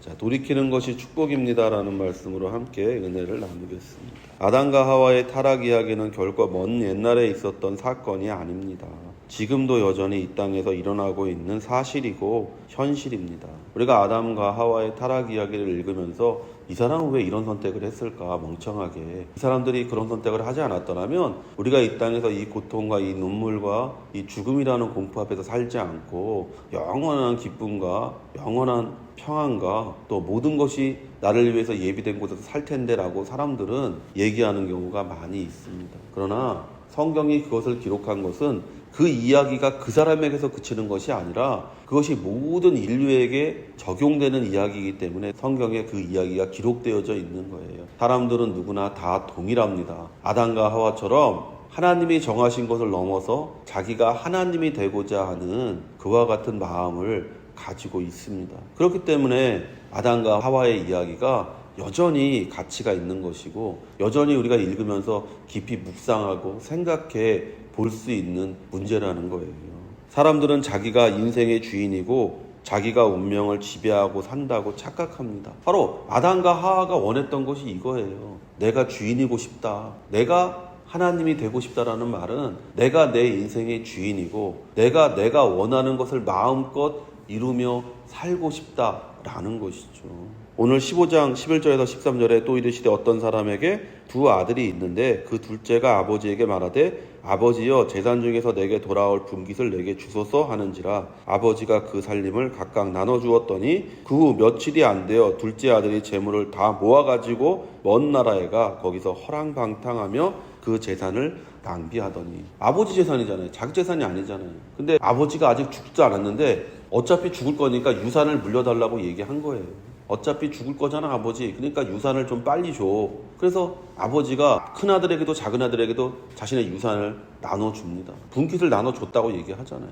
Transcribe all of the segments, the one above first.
자, 돌이키는 것이 축복입니다라는 말씀으로 함께 은혜를 나누겠습니다. 아담과 하와의 타락 이야기는 결코 먼 옛날에 있었던 사건이 아닙니다. 지금도 여전히 이 땅에서 일어나고 있는 사실이고 현실입니다. 우리가 아담과 하와의 타락 이야기를 읽으면서 이 사람은 왜 이런 선택을 했을까 멍청하게, 이 사람들이 그런 선택을 하지 않았더라면 우리가 이 땅에서 이 고통과 이 눈물과 이 죽음이라는 공포 앞에서 살지 않고 영원한 기쁨과 영원한 평안과 또 모든 것이 나를 위해서 예비된 곳에서 살 텐데 라고 사람들은 얘기하는 경우가 많이 있습니다. 그러나 성경이 그것을 기록한 것은 그 이야기가 그 사람에게서 그치는 것이 아니라 그것이 모든 인류에게 적용되는 이야기이기 때문에 성경에 그 이야기가 기록되어져 있는 거예요. 사람들은 누구나 다 동일합니다. 아담과 하와처럼 하나님이 정하신 것을 넘어서 자기가 하나님이 되고자 하는 그와 같은 마음을 가지고 있습니다. 그렇기 때문에 아담과 하와의 이야기가 여전히 가치가 있는 것이고 여전히 우리가 읽으면서 깊이 묵상하고 생각해 볼 수 있는 문제라는 거예요. 사람들은 자기가 인생의 주인이고 자기가 운명을 지배하고 산다고 착각합니다. 바로 아담과 하와가 원했던 것이 이거예요. 내가 주인이고 싶다. 내가 하나님이 되고 싶다라는 말은 내가 내 인생의 주인이고 내가 원하는 것을 마음껏 이루며 살고 싶다라는 것이죠. 오늘 15장 11절에서 13절에 또 이르시되 어떤 사람에게 두 아들이 있는데 그 둘째가 아버지에게 말하되 아버지여 재산 중에서 내게 돌아올 분깃을 내게 주소서 하는지라. 아버지가 그 살림을 각각 나눠 주었더니 그 후 며칠이 안 되어 둘째 아들이 재물을 다 모아가지고 먼 나라에 가 거기서 허랑방탕하며 그 재산을 낭비하더니. 아버지 재산이잖아요. 자기 재산이 아니잖아요. 근데 아버지가 아직 죽지도 않았는데 어차피 죽을 거니까 유산을 물려달라고 얘기한 거예요. 어차피 죽을 거잖아 아버지. 그러니까 유산을 좀 빨리 줘. 그래서 아버지가 큰아들에게도 작은아들에게도 자신의 유산을 나눠줍니다. 분깃을 나눠줬다고 얘기하잖아요.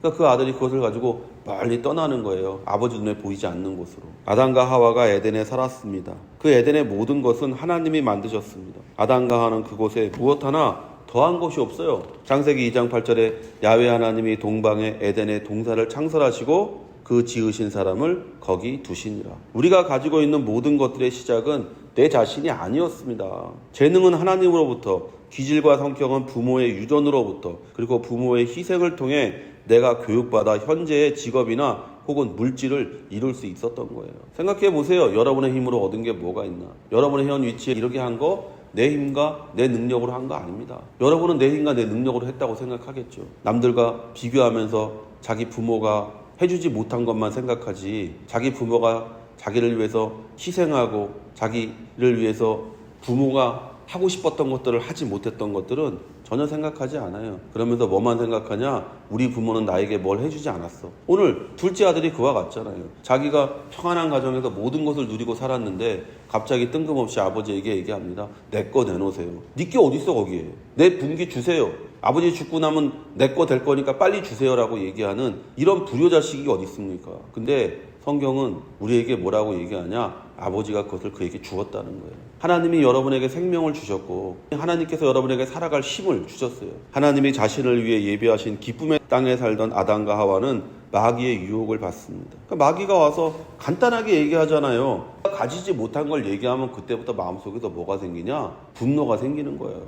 그러니까 그 아들이 그것을 가지고 멀리 떠나는 거예요. 아버지 눈에 보이지 않는 곳으로. 아담과 하와가 에덴에 살았습니다. 그 에덴의 모든 것은 하나님이 만드셨습니다. 아담과 하와는 그곳에 무엇 하나 더한 것이 없어요. 창세기 2장 8절에 야훼 하나님이 동방에 에덴의 동산을 창설하시고 그 지으신 사람을 거기 두시니라. 우리가 가지고 있는 모든 것들의 시작은 내 자신이 아니었습니다. 재능은 하나님으로부터, 기질과 성격은 부모의 유전으로부터, 그리고 부모의 희생을 통해 내가 교육받아 현재의 직업이나 혹은 물질을 이룰 수 있었던 거예요. 생각해 보세요. 여러분의 힘으로 얻은 게 뭐가 있나? 여러분의 현 위치에 이렇게 한 거 내 힘과 내 능력으로 한 거 아닙니다. 여러분은 내 힘과 내 능력으로 했다고 생각하겠죠. 남들과 비교하면서 자기 부모가 해주지 못한 것만 생각하지, 자기 부모가 자기를 위해서 희생하고 자기를 위해서 부모가 하고 싶었던 것들을 하지 못했던 것들은 전혀 생각하지 않아요. 그러면서 뭐만 생각하냐? 우리 부모는 나에게 뭘 해주지 않았어. 오늘 둘째 아들이 그와 같잖아요. 자기가 평안한 가정에서 모든 것을 누리고 살았는데 갑자기 뜬금없이 아버지에게 얘기합니다. 내 거 내놓으세요. 네 게 어딨어 거기에. 내 분깃 주세요. 아버지 죽고 나면 내 거 될 거니까 빨리 주세요라고 얘기하는 이런 불효자식이 어디 있습니까? 근데 성경은 우리에게 뭐라고 얘기하냐? 아버지가 그것을 그에게 주었다는 거예요. 하나님이 여러분에게 생명을 주셨고 하나님께서 여러분에게 살아갈 힘을 주셨어요. 하나님이 자신을 위해 예비하신 기쁨의 땅에 살던 아담과 하와는 마귀의 유혹을 받습니다. 그러니까 마귀가 와서 간단하게 얘기하잖아요. 가지지 못한 걸 얘기하면 그때부터 마음속에서 뭐가 생기냐? 분노가 생기는 거예요.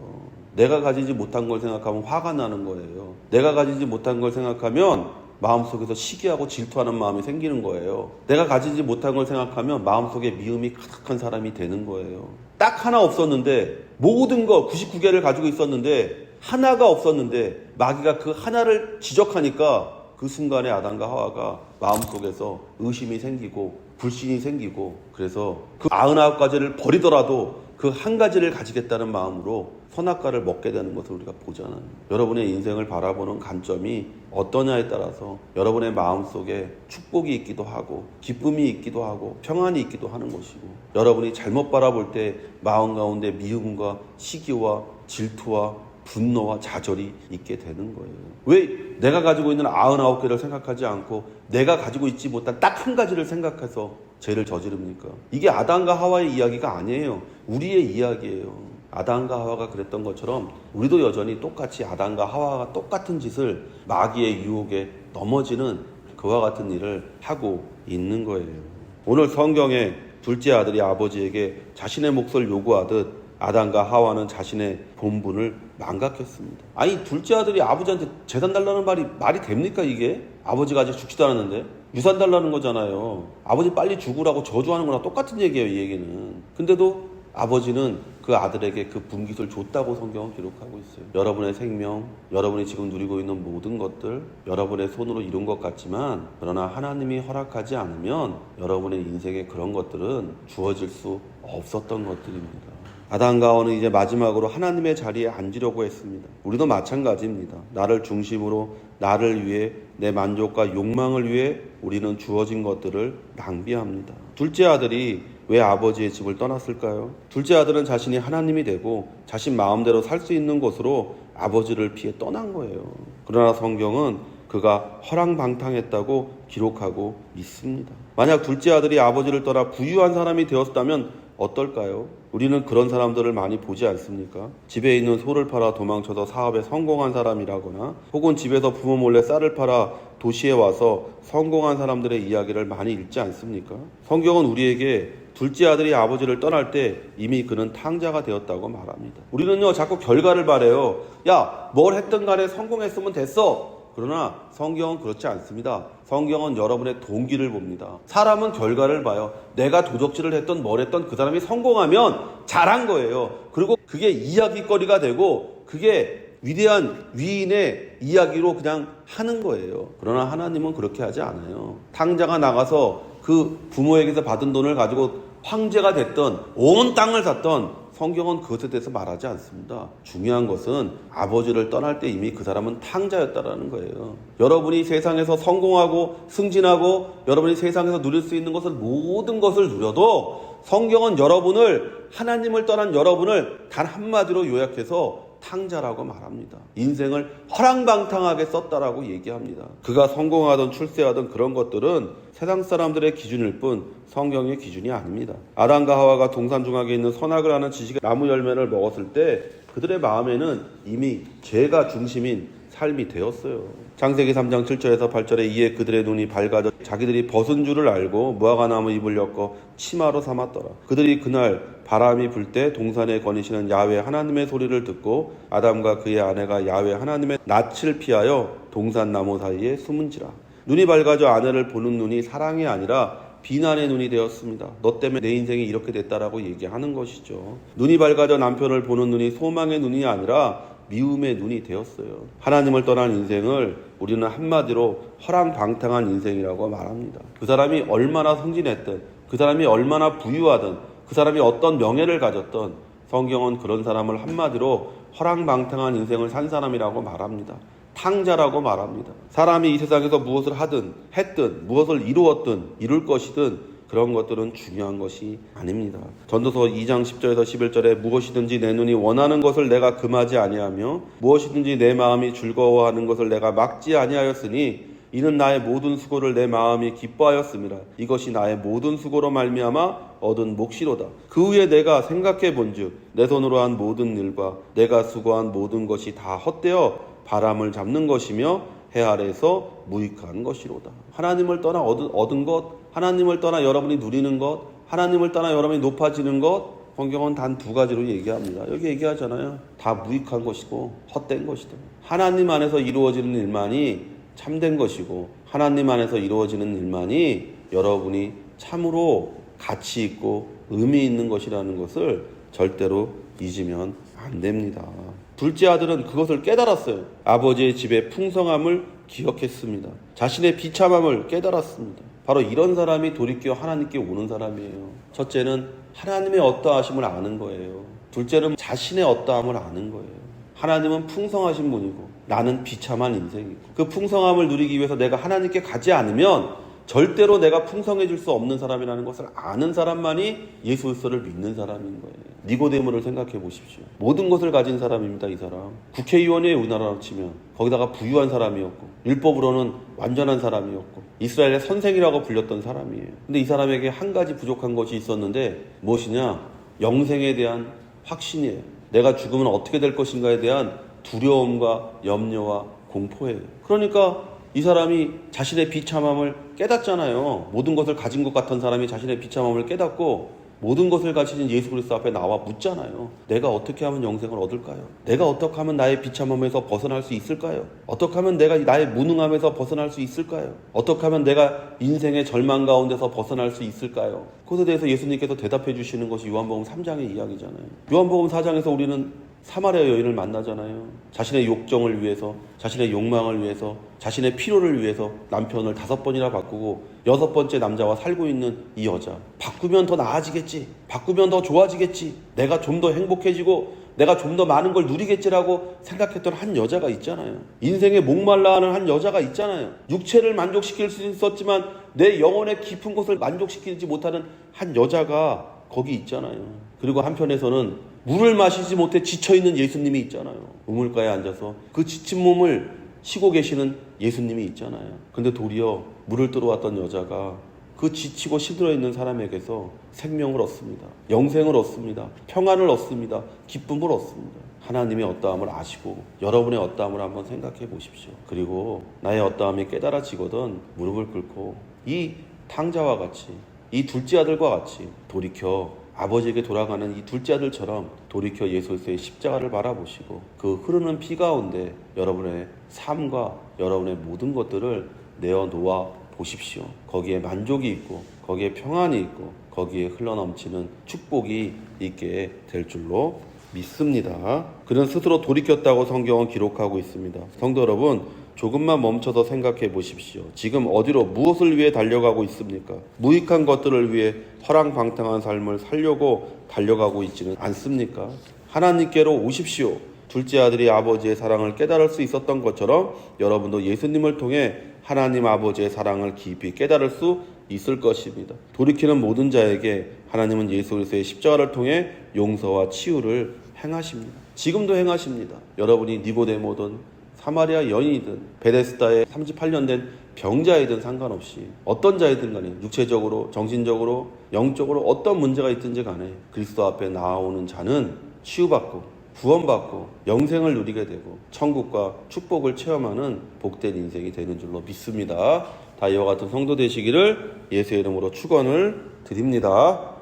내가 가지지 못한 걸 생각하면 화가 나는 거예요. 내가 가지지 못한 걸 생각하면 마음속에서 시기하고 질투하는 마음이 생기는 거예요. 내가 가지지 못한 걸 생각하면 마음속에 미움이 가득한 사람이 되는 거예요. 딱 하나 없었는데 모든 거 99개를 가지고 있었는데 하나가 없었는데 마귀가 그 하나를 지적하니까 그 순간에 아담과 하와가 마음속에서 의심이 생기고 불신이 생기고 그래서 그 99가지를 버리더라도 그 한 가지를 가지겠다는 마음으로 선악과를 먹게 되는 것을 우리가 보잖아요. 여러분의 인생을 바라보는 관점이 어떠냐에 따라서 여러분의 마음속에 축복이 있기도 하고 기쁨이 있기도 하고 평안이 있기도 하는 것이고 여러분이 잘못 바라볼 때 마음 가운데 미움과 시기와 질투와 분노와 좌절이 있게 되는 거예요. 왜 내가 가지고 있는 99개를 생각하지 않고 내가 가지고 있지 못한 딱 한 가지를 생각해서 죄를 저지릅니까? 이게 아담과 하와의 이야기가 아니에요. 우리의 이야기예요. 아담과 하와가 그랬던 것처럼 우리도 여전히 똑같이 아담과 하와가 똑같은 짓을 마귀의 유혹에 넘어지는 그와 같은 일을 하고 있는 거예요. 오늘 성경에 둘째 아들이 아버지에게 자신의 몫을 요구하듯 아담과 하와는 자신의 본분을 망각했습니다. 아니, 둘째 아들이 아버지한테 재산 달라는 말이 됩니까 이게? 아버지가 아직 죽지도 않았는데 유산 달라는 거잖아요. 아버지 빨리 죽으라고 저주하는 거랑 똑같은 얘기예요, 이 얘기는. 근데도 아버지는 그 아들에게 그 분깃을 줬다고 성경은 기록하고 있어요. 여러분의 생명, 여러분이 지금 누리고 있는 모든 것들, 여러분의 손으로 이룬 것 같지만, 그러나 하나님이 허락하지 않으면 여러분의 인생에 그런 것들은 주어질 수 없었던 것들입니다. 아담과 하와는 이제 마지막으로 하나님의 자리에 앉으려고 했습니다. 우리도 마찬가지입니다. 나를 중심으로, 나를 위해, 내 만족과 욕망을 위해 우리는 주어진 것들을 낭비합니다. 둘째 아들이 왜 아버지의 집을 떠났을까요? 둘째 아들은 자신이 하나님이 되고 자신 마음대로 살 수 있는 곳으로 아버지를 피해 떠난 거예요. 그러나 성경은 그가 허랑방탕했다고 기록하고 있습니다. 만약 둘째 아들이 아버지를 떠나 부유한 사람이 되었다면 어떨까요? 우리는 그런 사람들을 많이 보지 않습니까? 집에 있는 소를 팔아 도망쳐서 사업에 성공한 사람이라거나, 혹은 집에서 부모 몰래 쌀을 팔아 도시에 와서 성공한 사람들의 이야기를 많이 읽지 않습니까? 성경은 우리에게 둘째 아들이 아버지를 떠날 때 이미 그는 탕자가 되었다고 말합니다. 우리는요, 자꾸 결과를 바래요. 야, 뭘 했든 간에 성공했으면 됐어. 그러나 성경은 그렇지 않습니다. 성경은 여러분의 동기를 봅니다. 사람은 결과를 봐요. 내가 도적질을 했던 뭘 했던 그 사람이 성공하면 잘한 거예요. 그리고 그게 이야기거리가 되고 그게 위대한 위인의 이야기로 그냥 하는 거예요. 그러나 하나님은 그렇게 하지 않아요. 탕자가 나가서 그 부모에게서 받은 돈을 가지고 황제가 됐던, 온 땅을 샀던, 성경은 그것에 대해서 말하지 않습니다. 중요한 것은 아버지를 떠날 때 이미 그 사람은 탕자였다라는 거예요. 여러분이 세상에서 성공하고 승진하고 여러분이 세상에서 누릴 수 있는 것을, 모든 것을 누려도 성경은 여러분을, 하나님을 떠난 여러분을 단 한마디로 요약해서 탕자라고 말합니다. 인생을 허랑방탕하게 썼다라고 얘기합니다. 그가 성공하든 출세하든 그런 것들은 세상 사람들의 기준일 뿐 성경의 기준이 아닙니다. 아담과 하와가 동산중앙에 있는 선악을 아는 지식의 나무 열매를 먹었을 때 그들의 마음에는 이미 죄가 중심인 삶이 되었어요. 창세기 3장 7절에서 8절에 이에 그들의 눈이 밝아져 자기들이 벗은 줄을 알고 무화과나무 잎을 엮어 치마로 삼았더라. 그들이 그날 바람이 불 때 동산에 거니시는 야훼 하나님의 소리를 듣고 아담과 그의 아내가 야훼 하나님의 낯을 피하여 동산나무 사이에 숨은지라. 눈이 밝아져 아내를 보는 눈이 사랑이 아니라 비난의 눈이 되었습니다. 너 때문에 내 인생이 이렇게 됐다라고 얘기하는 것이죠. 눈이 밝아져 남편을 보는 눈이 소망의 눈이 아니라 미움의 눈이 되었어요. 하나님을 떠난 인생을 우리는 한마디로 허랑방탕한 인생이라고 말합니다. 그 사람이 얼마나 승진했든, 그 사람이 얼마나 부유하든, 그 사람이 어떤 명예를 가졌던, 성경은 그런 사람을 한마디로 허랑방탕한 인생을 산 사람이라고 말합니다. 탕자라고 말합니다. 사람이 이 세상에서 무엇을 하든 했든 무엇을 이루었든 이룰 것이든 그런 것들은 중요한 것이 아닙니다. 전도서 2장 10절에서 11절에 무엇이든지 내 눈이 원하는 것을 내가 금하지 아니하며 무엇이든지 내 마음이 즐거워하는 것을 내가 막지 아니하였으니 이는 나의 모든 수고를 내 마음이 기뻐하였음이라. 이것이 나의 모든 수고로 말미암아 얻은 몫이로다. 그 후에 내가 생각해 본즉 내 손으로 한 모든 일과 내가 수고한 모든 것이 다 헛되어 바람을 잡는 것이며 해 아래에서 무익한 것이로다. 하나님을 떠나 얻은 것, 하나님을 떠나 여러분이 누리는 것, 하나님을 떠나 여러분이 높아지는 것, 성경은 단 두 가지로 얘기합니다. 여기 얘기하잖아요. 다 무익한 것이고 헛된 것이다. 하나님 안에서 이루어지는 일만이 참된 것이고 하나님 안에서 이루어지는 일만이 여러분이 참으로 가치 있고 의미 있는 것이라는 것을 절대로 잊으면 안 됩니다. 둘째 아들은 그것을 깨달았어요. 아버지의 집의 풍성함을 기억했습니다. 자신의 비참함을 깨달았습니다. 바로 이런 사람이 돌이켜 하나님께 오는 사람이에요. 첫째는 하나님의 어떠하심을 아는 거예요. 둘째는 자신의 어떠함을 아는 거예요. 하나님은 풍성하신 분이고 나는 비참한 인생이고 그 풍성함을 누리기 위해서 내가 하나님께 가지 않으면 절대로 내가 풍성해질 수 없는 사람이라는 것을 아는 사람만이 예수 그리스도를 믿는 사람인 거예요. 니고데모를 생각해 보십시오. 모든 것을 가진 사람입니다. 이 사람. 국회의원이에요. 우리나라로 치면. 거기다가 부유한 사람이었고 율법으로는 완전한 사람이었고 이스라엘의 선생이라고 불렸던 사람이에요. 근데 이 사람에게 한 가지 부족한 것이 있었는데 무엇이냐? 영생에 대한 확신이에요. 내가 죽으면 어떻게 될 것인가에 대한 두려움과 염려와 공포예요. 그러니까 이 사람이 자신의 비참함을 깨닫잖아요. 모든 것을 가진 것 같은 사람이 자신의 비참함을 깨닫고 모든 것을 가진 예수 그리스도 앞에 나와 묻잖아요. 내가 어떻게 하면 영생을 얻을까요? 내가 어떻게 하면 나의 비참함에서 벗어날 수 있을까요? 어떻게 하면 내가 나의 무능함에서 벗어날 수 있을까요? 어떻게 하면 내가 인생의 절망 가운데서 벗어날 수 있을까요? 그것에 대해서 예수님께서 대답해 주시는 것이 요한복음 3장의 이야기잖아요. 요한복음 4장에서 우리는 사마리아 여인을 만나잖아요. 자신의 욕정을 위해서, 자신의 욕망을 위해서, 자신의 필요를 위해서 남편을 5번이나 바꾸고 6번째 남자와 살고 있는 이 여자. 바꾸면 더 나아지겠지. 바꾸면 더 좋아지겠지. 내가 좀 더 행복해지고 내가 좀 더 많은 걸 누리겠지라고 생각했던 한 여자가 있잖아요. 인생에 목말라하는 한 여자가 있잖아요. 육체를 만족시킬 수 있었지만 내 영혼의 깊은 곳을 만족시키지 못하는 한 여자가 거기 있잖아요. 그리고 한편에서는 물을 마시지 못해 지쳐있는 예수님이 있잖아요. 우물가에 앉아서 그 지친 몸을 쉬고 계시는 예수님이 있잖아요. 근데 도리어 물을 들어왔던 여자가 그 지치고 시들어 있는 사람에게서 생명을 얻습니다. 영생을 얻습니다. 평안을 얻습니다. 기쁨을 얻습니다. 하나님의 어떠함을 아시고 여러분의 어떠함을 한번 생각해 보십시오. 그리고 나의 어떠함이 깨달아지거든 무릎을 꿇고 이 탕자와 같이 이 둘째 아들과 같이 돌이켜 아버지에게 돌아가는 이 둘째 아들처럼 돌이켜 예수 그리스도의 십자가를 바라보시고 그 흐르는 피 가운데 여러분의 삶과 여러분의 모든 것들을 내어놓아 보십시오. 거기에 만족이 있고 거기에 평안이 있고 거기에 흘러넘치는 축복이 있게 될 줄로 믿습니다. 그는 스스로 돌이켰다고 성경은 기록하고 있습니다. 성도 여러분, 조금만 멈춰서 생각해 보십시오. 지금 어디로 무엇을 위해 달려가고 있습니까? 무익한 것들을 위해 허랑방탕한 삶을 살려고 달려가고 있지는 않습니까? 하나님께로 오십시오. 둘째 아들이 아버지의 사랑을 깨달을 수 있었던 것처럼 여러분도 예수님을 통해 하나님 아버지의 사랑을 깊이 깨달을 수 있을 것입니다. 돌이키는 모든 자에게 하나님은 예수 그리스도의 십자가를 통해 용서와 치유를 행하십니다. 지금도 행하십니다. 여러분이 니고데모든 사마리아 여인이든 베데스다에 38년 된 병자이든 상관없이 어떤 자이든 간에 육체적으로 정신적으로 영적으로 어떤 문제가 있든지 간에 그리스도 앞에 나아오는 자는 치유받고 구원받고 영생을 누리게 되고 천국과 축복을 체험하는 복된 인생이 되는 줄로 믿습니다. 다 이와 같은 성도 되시기를 예수의 이름으로 축원을 드립니다.